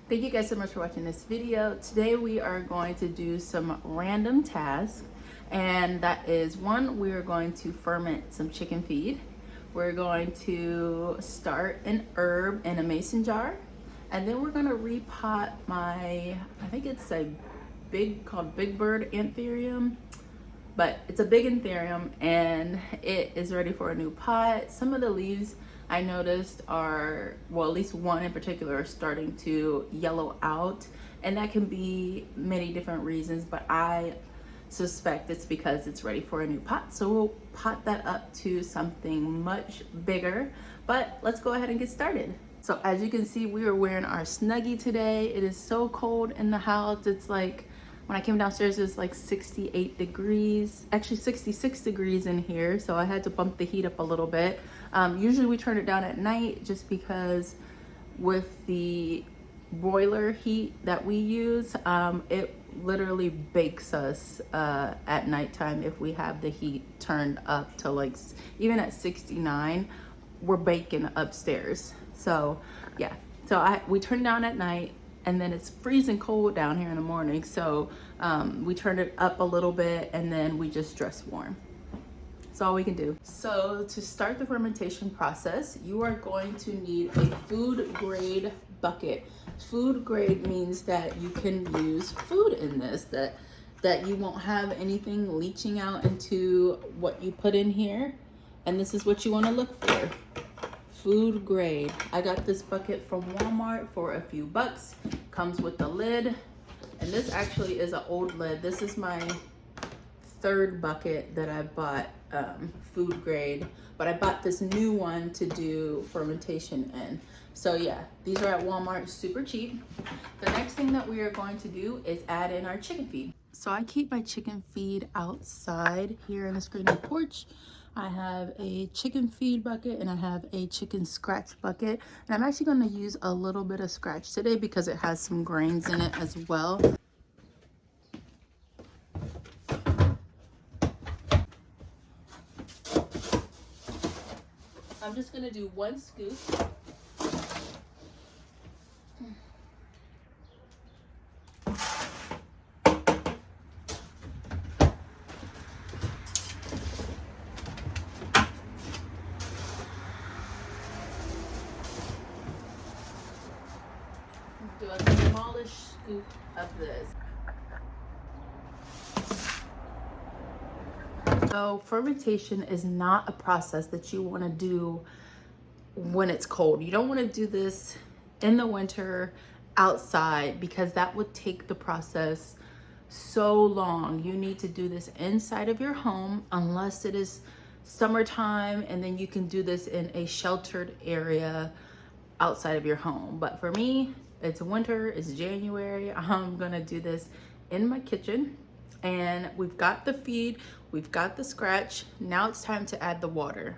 Thank you guys so much for watching this video. Today we are going to do some random tasks, and that is one, we are going to ferment some chicken feed. We're going to start an herb in a mason jar, and then we're going to repot my, I think it's a called Big Bird Anthurium, but it's a big Anthurium and it is ready for a new pot. Some of the leaves I noticed are, well, at least one in particular, are starting to yellow out, and that can be many different reasons, but I suspect it's because it's ready for a new pot. So we'll pot that up to something much bigger, but let's go ahead and get started. So as you can see, we are wearing our Snuggie today. It is so cold in the house. It's like, when I came downstairs, it's like 68 degrees, actually 66 degrees in here. So I had to bump the heat up a little bit. Usually we turn it down at night just because with the boiler heat that we use, it literally bakes us at nighttime if we have the heat turned up to like, even at 69, we're baking upstairs. So yeah, so we turn down at night, and then it's freezing cold down here in the morning. So we turn it up a little bit, and then we just dress warm. That's all we can do. So to start the fermentation process, you are going to need a food grade bucket. Food grade means that you can use food in this, that you won't have anything leaching out into what you put in here. And this is what you want to look for. Food grade. I got this bucket from Walmart for a few bucks. Comes with the lid, and this actually is an old lid. This is my third bucket that I bought food grade, but I bought this new one to do fermentation in. So yeah, these are at Walmart, super cheap. The next thing that we are going to do is add in our chicken feed. So I keep my chicken feed outside here in the screened-in porch. I have a chicken feed bucket and I have a chicken scratch bucket. And I'm actually going to use a little bit of scratch today because it has some grains in it as well. I'm just going to do 1 scoop. Do a smallish scoop of this. So fermentation is not a process that you want to do when it's cold. You don't want to do this in the winter outside because that would take the process so long. You need to do this inside of your home unless it is summertime, and then you can do this in a sheltered area outside of your home. But for me, it's winter, it's January. I'm gonna do this in my kitchen, and we've got the feed, we've got the scratch. Now it's time to add the water.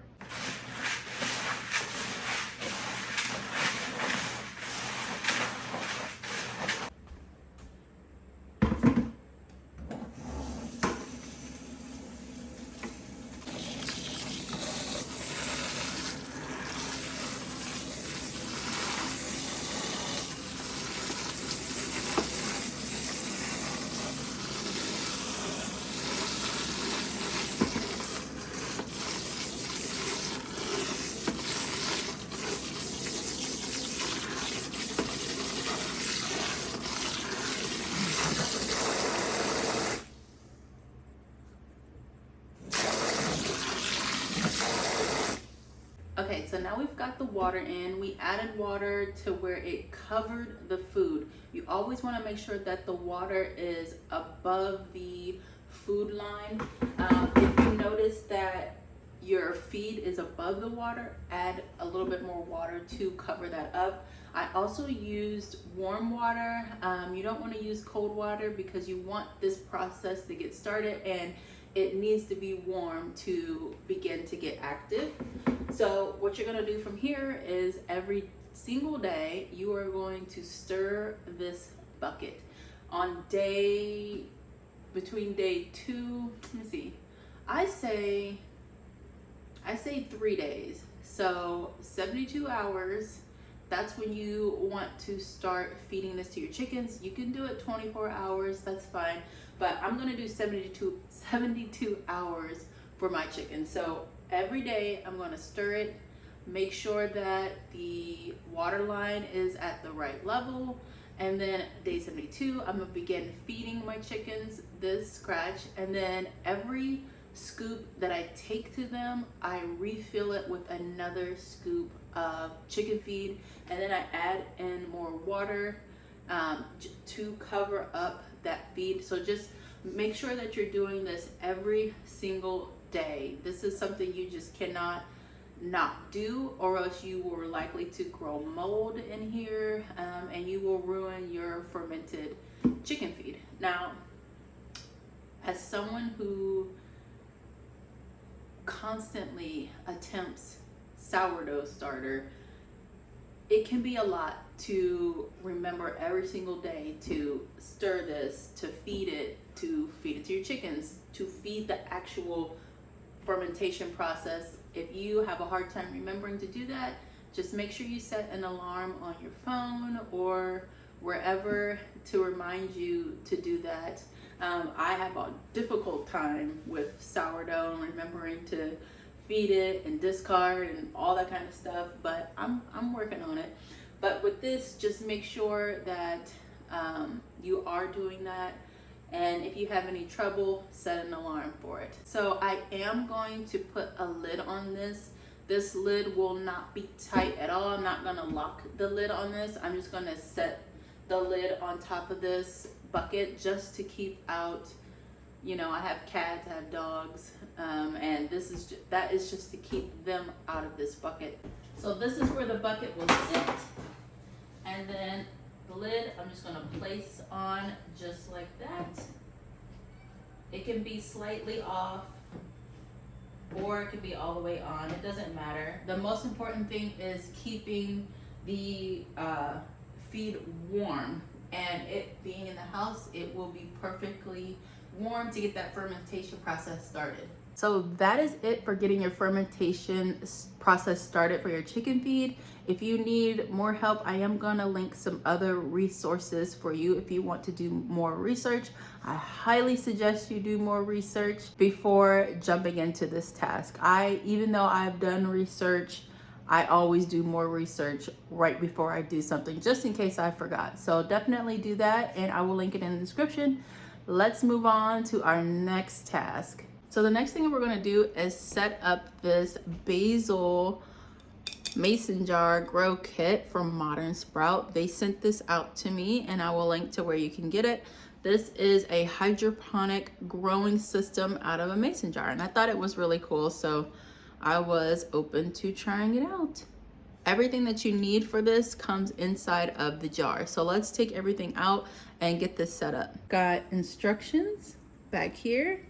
Okay, so now we've got the water in. We added water to where it covered the food. You always want to make sure that the water is above the food line. If you notice that your feed is above the water, add a little bit more water to cover that up. I also used warm water. You don't want to use cold water because you want this process to get started, and it needs to be warm to begin to get active. So what you're going to do from here is every single day you are going to stir this bucket. On between day 2, let me see, I say 3 days. So 72 hours that's when you want to start feeding this to your chickens. You can do it 24 hours, that's fine, but I'm gonna do 72 hours for my chickens. So every day I'm gonna stir it, make sure that the water line is at the right level, and then day 72 I'm gonna begin feeding my chickens this scratch, and then every scoop that I take to them, I refill it with another scoop of chicken feed, and then I add in more water to cover up that feed. So just make sure that you're doing this every single day. This is something you just cannot not do, or else you are likely to grow mold in here, and you will ruin your fermented chicken feed. Now, as someone who constantly attempts sourdough starter, it can be a lot to remember every single day to stir this, to feed it to your chickens, to feed the actual fermentation process. If you have a hard time remembering to do that, just make sure you set an alarm on your phone or wherever to remind you to do that. I have a difficult time with sourdough and remembering to feed it and discard and all that kind of stuff, but I'm working on it. But with this, just make sure that you are doing that, and if you have any trouble, set an alarm for it. So I am going to put a lid on this. This lid will not be tight at all. I'm not gonna lock the lid on this. I'm just gonna set the lid on top of this bucket just to keep out, you know, I have cats, I have dogs, and that is just to keep them out of this bucket. So this is where the bucket will sit, and then the lid I'm just gonna place on just like that. It can be slightly off, or it can be all the way on. It doesn't matter. The most important thing is keeping the feed warm, and it being in the house, it will be perfectly warm to get that fermentation process started. So that is it for getting your fermentation process started for your chicken feed. If you need more help, I am gonna link some other resources for you if you want to do more research. I highly suggest you do more research before jumping into this task. Even though I've done research, I always do more research right before I do something, just in case I forgot. So definitely do that, and I will link it in the description. Let's move on to our next task. So the next thing we're gonna do is set up this basil mason jar grow kit from Modern Sprout. They sent this out to me, and I will link to where you can get it. This is a hydroponic growing system out of a mason jar, and I thought it was really cool, so I was open to trying it out. Everything that you need for this comes inside of the jar. So let's take everything out and get this set up. Got instructions back here.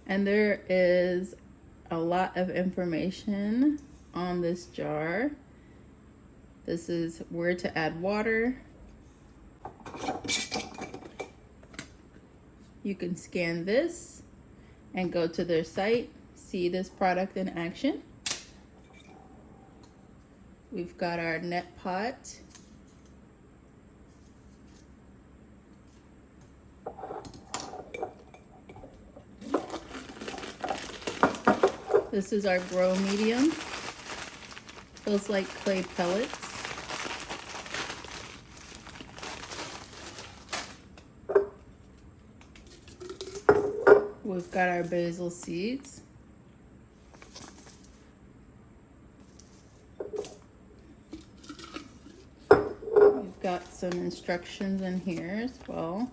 And there is a lot of information on this jar. This is where to add water. You can scan this and go to their site, see this product in action. We've got our net pot. This is our grow medium. Feels like clay pellets. We've got our basil seeds. We've got some instructions in here as well.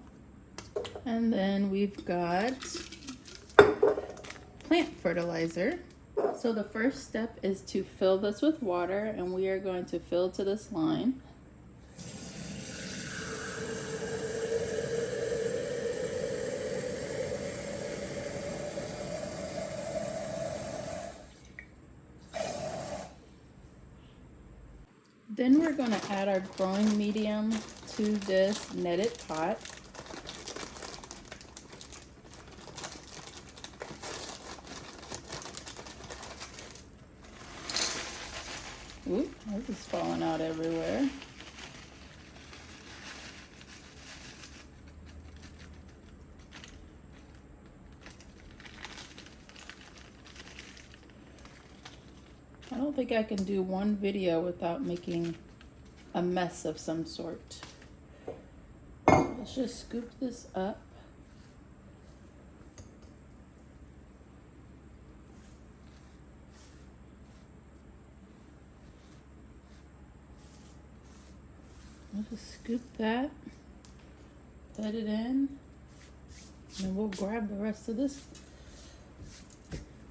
And then we've got plant fertilizer. So the first step is to fill this with water, and we are going to fill to this line. Then we're going to add our growing medium to this netted pot. Ooh, this is falling out everywhere. I don't think I can do one video without making a mess of some sort. Let's just scoop this up. I'll just scoop that, put it in, and then we'll grab the rest of this.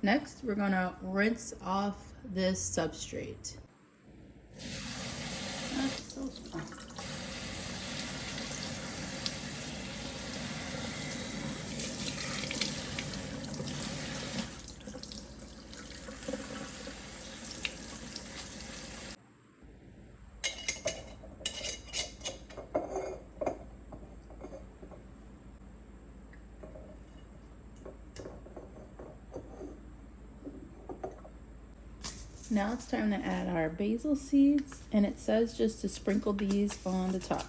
Next, we're gonna rinse off this substrate. That's so small. Now it's time to add our basil seeds, and it says just to sprinkle these on the top.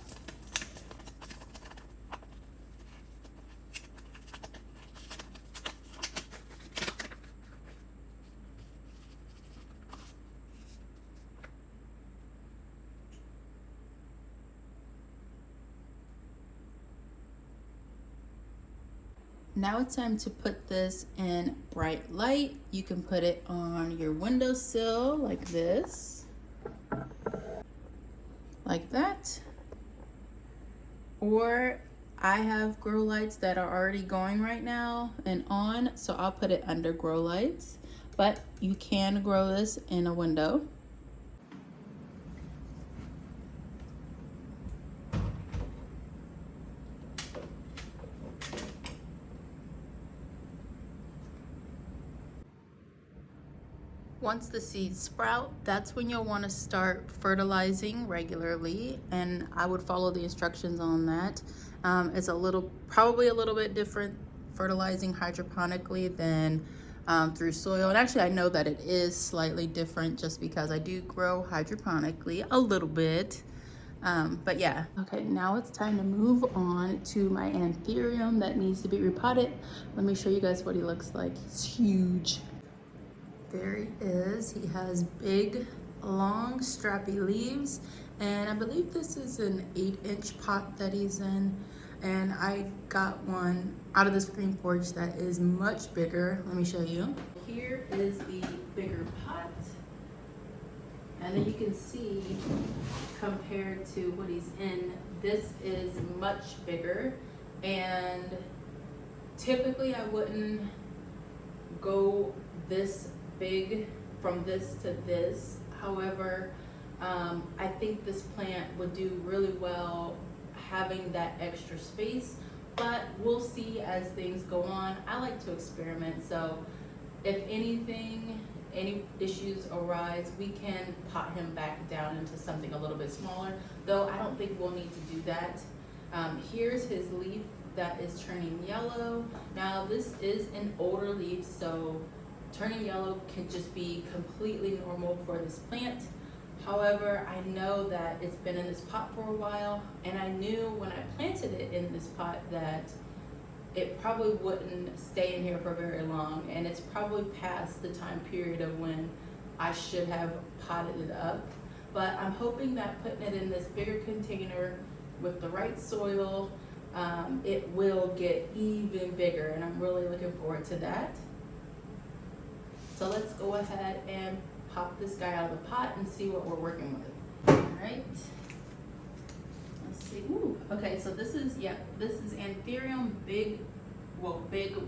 Now it's time to put this in bright light. You can put it on your windowsill like this, like that. Or I have grow lights that are already going right now and on, so I'll put it under grow lights. But you can grow this in a window. Once the seeds sprout, that's when you'll want to start fertilizing regularly, and I would follow the instructions on that. It's probably a little bit different fertilizing hydroponically than through soil. And actually I know that it is slightly different just because I do grow hydroponically a little bit. But yeah. Okay, now it's time to move on to my Anthurium that needs to be repotted. Let me show you guys what he looks like. He's huge. There he is. He has big, long, strappy leaves, and I believe this is an 8-inch pot that he's in, and I got one out of the screen porch that is much bigger. Let me show you. Here is the bigger pot, and then you can see compared to what he's in, this is much bigger, and typically I wouldn't go this big from this to this. However, I think this plant would do really well having that extra space, but we'll see as things go on. I like to experiment, so if anything, any issues arise, we can pot him back down into something a little bit smaller, though I don't think we'll need to do that. Here's his leaf that is turning yellow. Now this is an older leaf, so turning yellow can just be completely normal for this plant. However, I know that it's been in this pot for a while, and I knew when I planted it in this pot that it probably wouldn't stay in here for very long, and it's probably past the time period of when I should have potted it up. But I'm hoping that putting it in this bigger container with the right soil, it will get even bigger, and I'm really looking forward to that. So let's go ahead and pop this guy out of the pot and see what we're working with. All right. Let's see. Ooh. Okay, so this is Anthurium big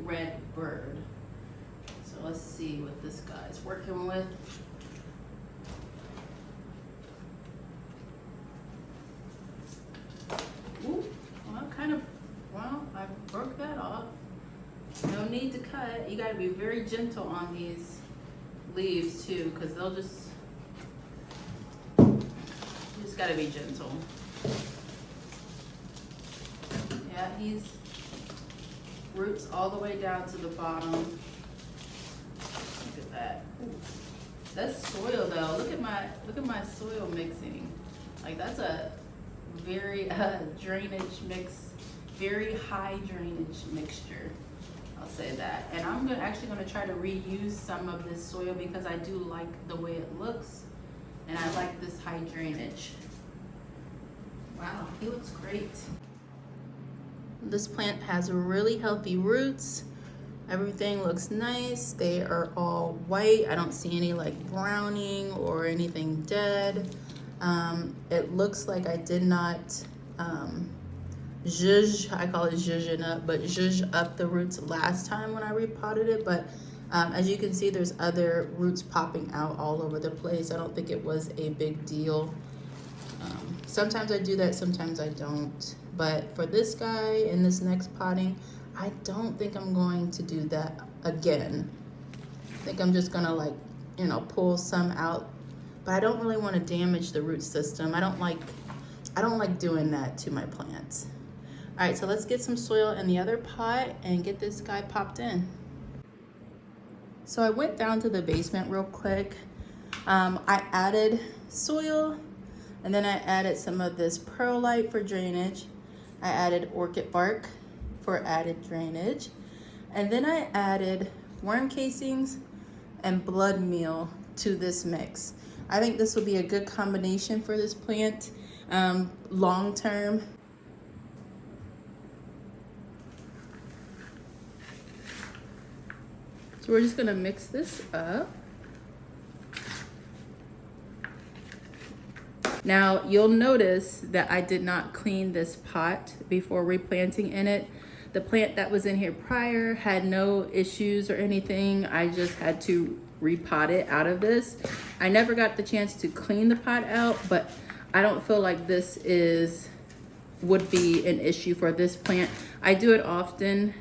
red bird. So let's see what this guy's working with. Ooh, well, I broke that off. No need to cut. You gotta be very gentle on these leaves too, because you just gotta be gentle. Yeah, he's roots all the way down to the bottom. Look at that. Ooh. That's soil though. Look at my soil mixing. Like that's a very drainage mix, very high drainage mixture. I'll say that. And I'm actually gonna try to reuse some of this soil because I do like the way it looks, and I like this high drainage. Wow, he looks great. This plant has really healthy roots. Everything looks nice. They are all white. I don't see any like browning or anything dead. It looks like I did not zhuzh, I call it zhuzhing up, but zhuzh up the roots last time when I repotted it. But as you can see, there's other roots popping out all over the place. I don't think it was a big deal. Sometimes I do that, sometimes I don't. But for this guy in this next potting, I don't think I'm going to do that again. I think I'm just gonna like, you know, pull some out, but I don't really want to damage the root system. I don't like doing that to my plants. All right, so let's get some soil in the other pot and get this guy popped in. So I went down to the basement real quick. I added soil, and then I added some of this perlite for drainage. I added orchid bark for added drainage. And then I added worm casings and blood meal to this mix. I think this will be a good combination for this plant long term. So we're just gonna mix this up. Now you'll notice that I did not clean this pot before replanting in it. The plant that was in here prior had no issues or anything. I just had to repot it out of this. I never got the chance to clean the pot out, but I don't feel like this would be an issue for this plant. I do it often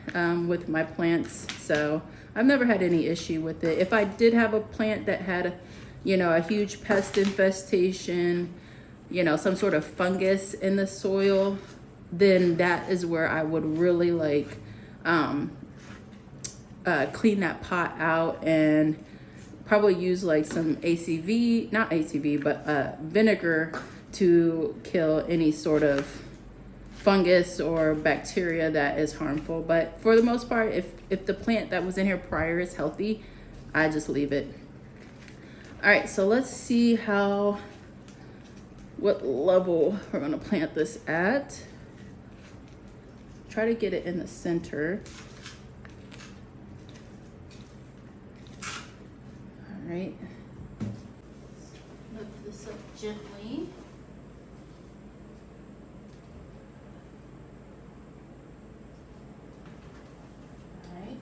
with my plants, so I've never had any issue with it. If I did have a plant that had, you know, a huge pest infestation, you know, some sort of fungus in the soil, then that is where I would really like clean that pot out and probably use like some ACV, not ACV, but vinegar to kill any sort of fungus or bacteria that is harmful. But for the most part, if the plant that was in here prior is healthy, I just leave it. All right, so let's see what level we're gonna plant this at. Try to get it in the center. All right. Lift this up gently. All right.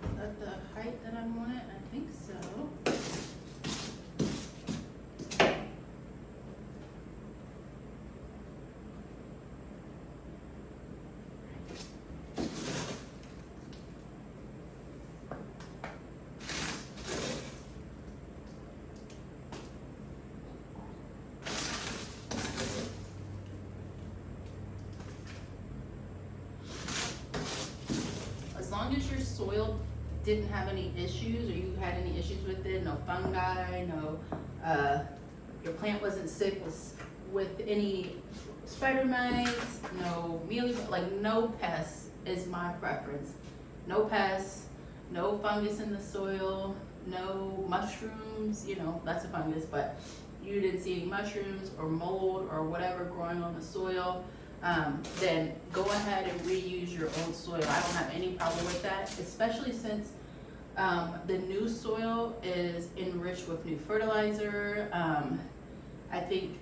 Is that the height that I want it? I think so. As long as your soil didn't have any issues, or you had any issues with it, no fungi, no, your plant wasn't sick with any spider mites, no mealy, like no pests is my preference. No pests, no fungus in the soil, no mushrooms, you know, that's a fungus, but you didn't see any mushrooms or mold or whatever growing on the soil, then go ahead and reuse your old soil. I don't have any problem with that, especially since the new soil is enriched with new fertilizer. I think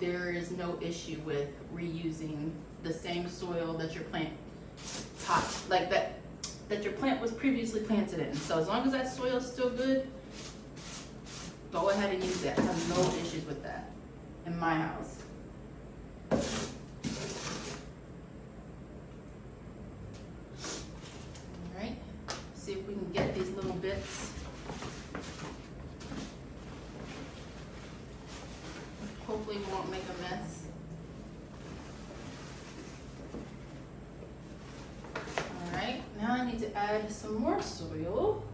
there is no issue with reusing the same soil that your plant that your plant was previously planted in. So as long as that soil is still good, go ahead and use it. I have no issues with that in my house. All right, see if we can get these little bits. Hopefully we won't make a mess. All right, now I need to add some more soil.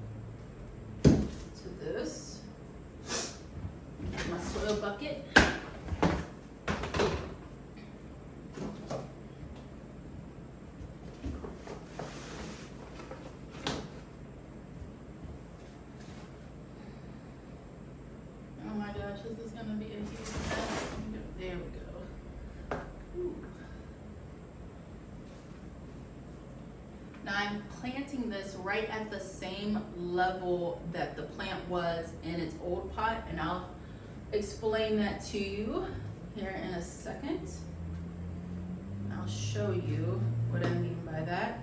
bucket. Oh my gosh, this is gonna be a huge mess. There we go. Ooh. Now I'm planting this right at the same level that the plant was in its old pot, and I'll explain that to you here in a second. I'll show you what I mean by that.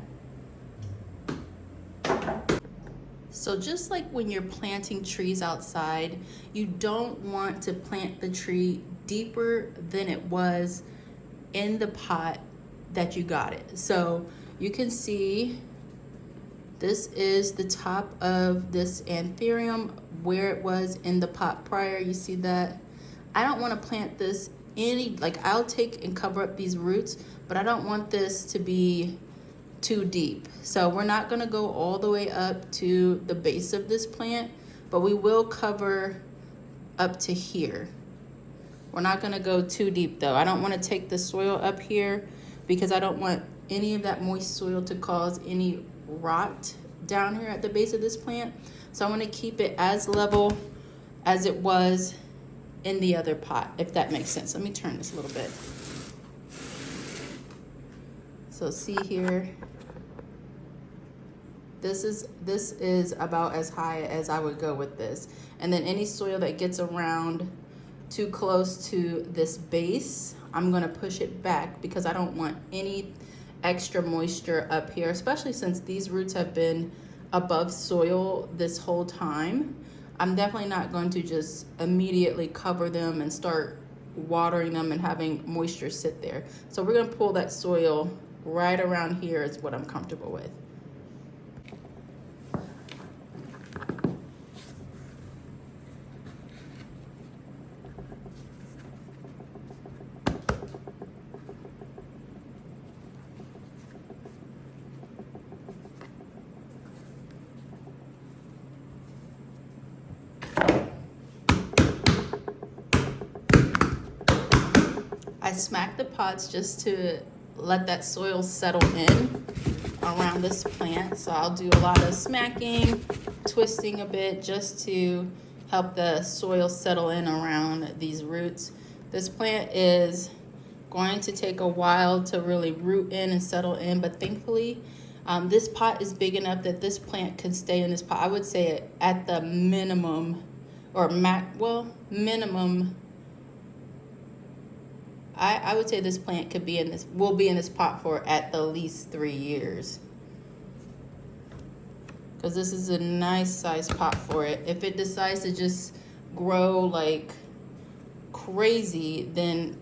So just like when you're planting trees outside, you don't want to plant the tree deeper than it was in the pot that you got it. So you can see this is the top of this Anthurium where it was in the pot prior. You see that? I don't want to plant this I'll take and cover up these roots, but I don't want this to be too deep. So we're not going to go all the way up to the base of this plant, but we will cover up to here. We're not going to go too deep though. I don't want to take the soil up here because I don't want any of that moist soil to cause any rot down here at the base of this plant. So I want to keep it as level as it was in the other pot, if that makes sense. Let me turn this a little bit. So see here, this is about as high as I would go with this. And then any soil that gets around too close to this base, I'm gonna push it back because I don't want any extra moisture up here, especially since these roots have been above soil this whole time. I'm definitely not going to just immediately cover them and start watering them and having moisture sit there. So we're gonna pull that soil right around here is what I'm comfortable with. I smack the pots just to let that soil settle in around this plant. So I'll do a lot of smacking, twisting a bit just to help the soil settle in around these roots. This plant is going to take a while to really root in and settle in, but thankfully this pot is big enough that this plant can stay in this pot. I would say at the minimum or minimum, I would say this plant could be will be in this pot for at the least 3 years. Because this is a nice size pot for it. If it decides to just grow like crazy, then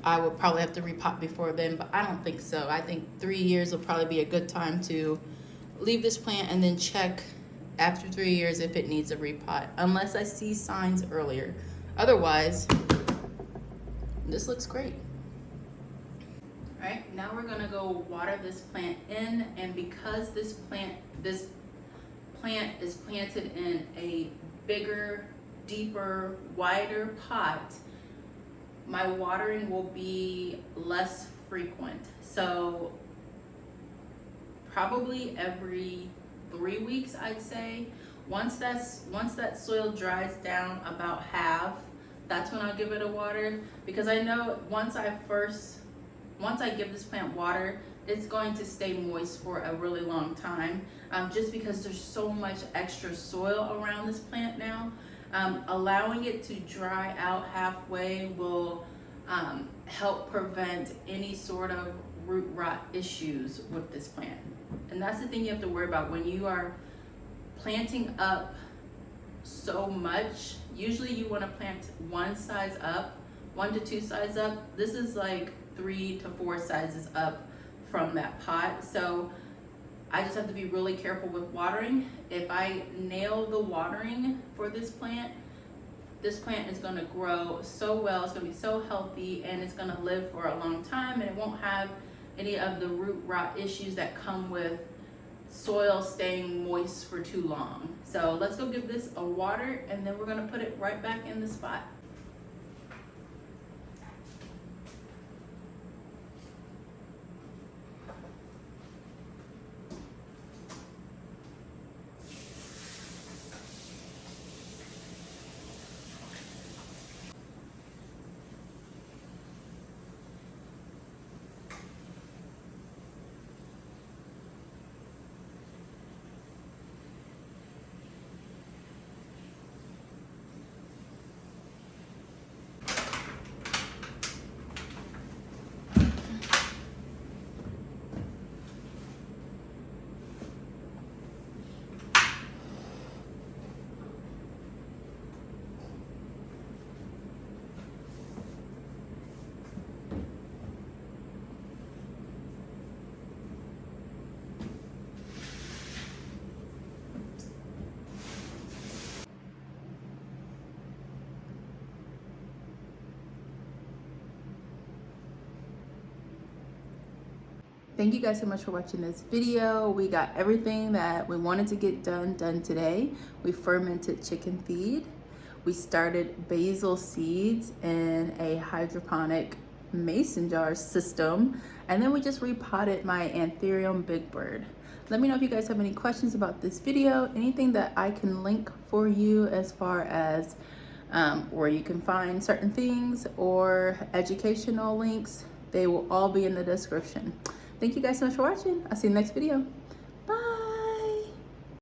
I would probably have to repot before then, but I don't think so. I think 3 years will probably be a good time to leave this plant and then check after 3 years if it needs a repot, unless I see signs earlier. Otherwise, this looks great. All right, now we're gonna go water this plant in, and because this plant is planted in a bigger, deeper, wider pot, my watering will be less frequent. So probably every 3 weeks, I'd say. Once that soil dries down about half, that's when I'll give it a water, because I know once I give this plant water, it's going to stay moist for a really long time, just because there's so much extra soil around this plant now. Allowing it to dry out halfway will help prevent any sort of root rot issues with this plant. And that's the thing you have to worry about when you are planting up so much. Usually you want to plant 1 to 2 size up. This is like 3 to 4 sizes up from that pot. So I just have to be really careful with watering. If I nail the watering for this plant is going to grow so well, it's going to be so healthy, and it's going to live for a long time, and it won't have any of the root rot issues that come with soil staying moist for too long. So let's go give this a water, and then we're going to put it right back in the spot. thank you guys so much for watching this video. We got everything that we wanted to get done today. We fermented chicken feed. We started basil seeds in a hydroponic mason jar system, and then we just repotted my Anthurium big bird. Let me know if you guys have any questions about this video, anything that I can link for you as far as where you can find certain things or educational links. They will all be in the description. Thank you guys so much for watching. I'll see you in the next video.